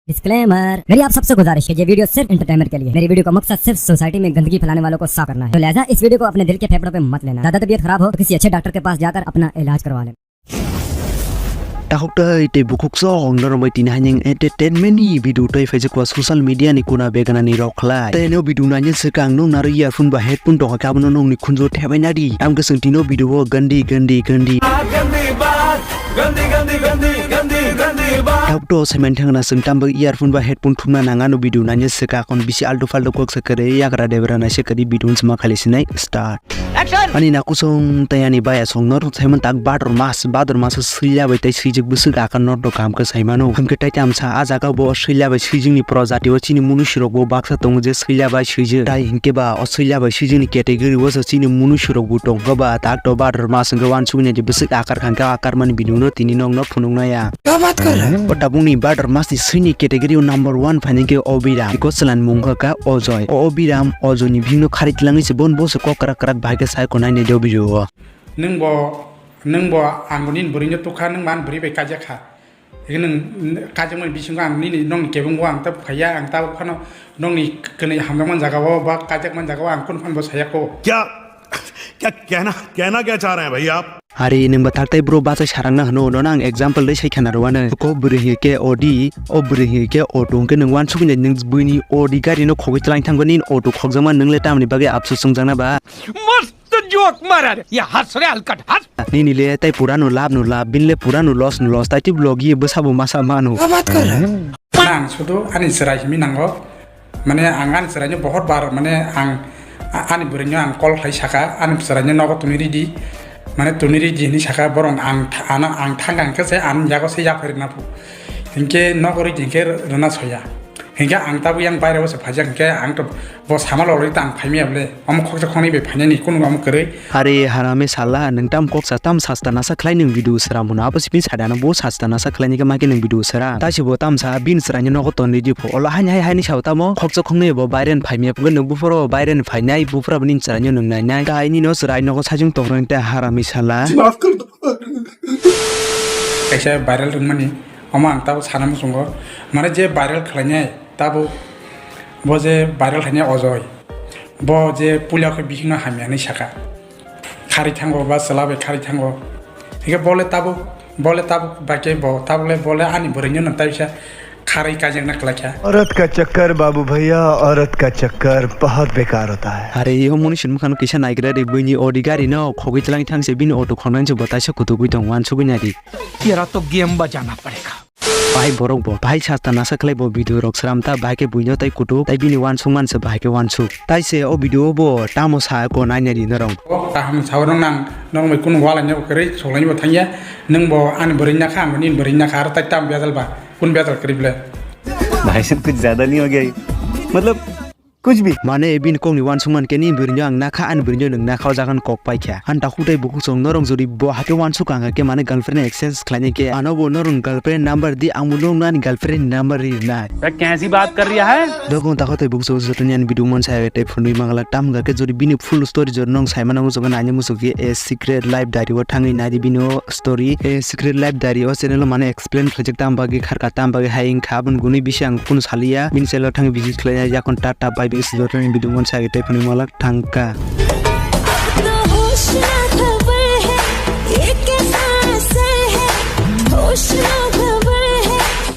Disclaimer, मेरी आप सबसे गुजारिश है, ये वीडियो सिर्फ एंटरटेनमेंट के लिए। मेरी वीडियो का मकसद सिर्फ सोसाइटी में गंदगी फैलाने वालों को साफ करना है, तो लिहाजा इस वीडियो को अपने दिल के फेफड़ों पे मत लेना। ज्यादा तबीयत खराब हो तो किसी अच्छे डॉक्टर के पास जाकर अपना इलाज करवा लें। Tahuktai te bukuk song normal tinahanyang entertainment ni video tai Facebook wa social media ni kuna begana ni rokla tai no video na nyen sekang nong nari earphone ba headphone to ka bono nong ni khunjo thebai na di am ka sentino video gandi Tahukto semen thangna sengtam ba earphone ba headphone thumna nanga no video na nyen seka kon bisi aldo faldo kok sekare yakra debra na sekari video sma khali sinai start action ani na kusong tayani ba ya song nor semen tak bador mas sila bai tai sijik busuk akan nor do kam ka saimano hamke tai tamsa ajaga bo sila bai sijing ni projati o chini munushirok bo baksa tong je sila bai sije tai hinke ba sila bai sijing ni category wo chini munushirok bo tong ba tak to bador mas ngwan sugni je busuk akar khangka akar man binu no tini nong no phunung na ya क्या बात कर रहे हैं tabung ni bador mas ni sini category number 1 phane ke obiram ko salan mungha ka ojoy obiram ojo ni binu kharit langi se bon bo se ko karak bhai sai ko nai ne do video neng bo angnin burinya tukha neng man buri be kaja kha neng kaja man bisung angni ni nong kebo ang ta khaya ang ta phano nong ni kene hamya man jaga wo ba kaja man jaga wo ang kun phan bo saya ko क्या कहना क्या चाह रहे हैं भाई आप hari neng batak tai bro bacha sarang na hano no nang example dei sai khana rwana ko buri ke odi o buri ke auto ke neng wan sugni neng buini odi gari no khogi tlang thangani auto khogjama neng le tamni bage apsu sungjang na ba मस्त joke मारा रे ये हंस रे हलकट हंस ni le tai purano lab binle purano loss tai ti blog ye besabo masa manu क्या बात कर रहे हैं nang sudu ani serai mi nango mane angan seranya बहुत बार mane ang ani burinya ang kol khai saka ani seranya nogo tuniri di mane tuniri jeni saka borong ang thangang ke se an jago se ya ferina pu hinke nogori jinke rona soya hinga ang tabu yang bayre wo se phajang ke ang to bo samal ori tang phaimia ble am khokja khoni be phanya ni kun am kare hari harame sala neng tam kok satam sastana sa khlai neng video sara muna apa sipin sadana bo sastana sa khlai ni ka maki neng video sara ta si bo tam sa bin sara ni no ko ton di pho ola hai ni sauta mo khokja khongne bo bayren phaimia pung neng bu foro bayren phainai bu fora bin sara ni neng nai ka ni no sara no ko sajung tong ta harame sala maaf kar do kaisa viral rungmani ama ang tabu sanam sungo mane je viral khlanya tabu bo je viral khanya ojoy bo je pulia ko bihina hamya ni saka khari thango ba salabe khari thango hige bole tabu bake bo tabule bole ani borinya na taisa khari ka jeng na klakya औरत का चक्कर बाबू भैया औरत का चक्कर बहुत बेकार होता है hari yo moni shin mukhan kisa naigra de buini odi gari no khogi tlang thang se bin auto khonang je bota se kutu gui dong wan sugi na di तेरा तो गेम बजाना पड़ेगा bai borok bo bai sastana sa khlai bo video rok sram ta bai ke buino tai kutu tai bini wan sungman se bai ke wan su tai se o video bo tamo sa ko nai ne di norong ta ham sawarong nang mai kun wala nya kare solani bo thanya nang bo an borinya kha manin borinya khar ta tam bedal ba kun bedal krible भाई साहब कुछ ज्यादा नहीं हो गया मतलब कुछ भी mane bin kong ni wan sungman ke ni birnya ang nakha an birnya nang nakha jagan kok pai kya han ta khutai buku song norong jori bo ha ke wan su kanga ke mane girlfriend exchange khlane ke ano bo norong girlfriend number di amulong nan girlfriend number ri na कैसी बात कर रहा है dogon ta khutai buku so jotonian video mon sai te phunui mangala tam ga ke jori bini full story jor nong sai mana mo jogan anya musu ke a secret life diary wa thangi na di bino story a secret life diary o channel mane explain project tam bagi kharka tam bagi haing khabun guni bisang kun salia bin selo thangi visit khlaya yakon tata bye is jotoni video mon sai te phunui malak thangka होश ना खबर है ये कैसा असर है होश ना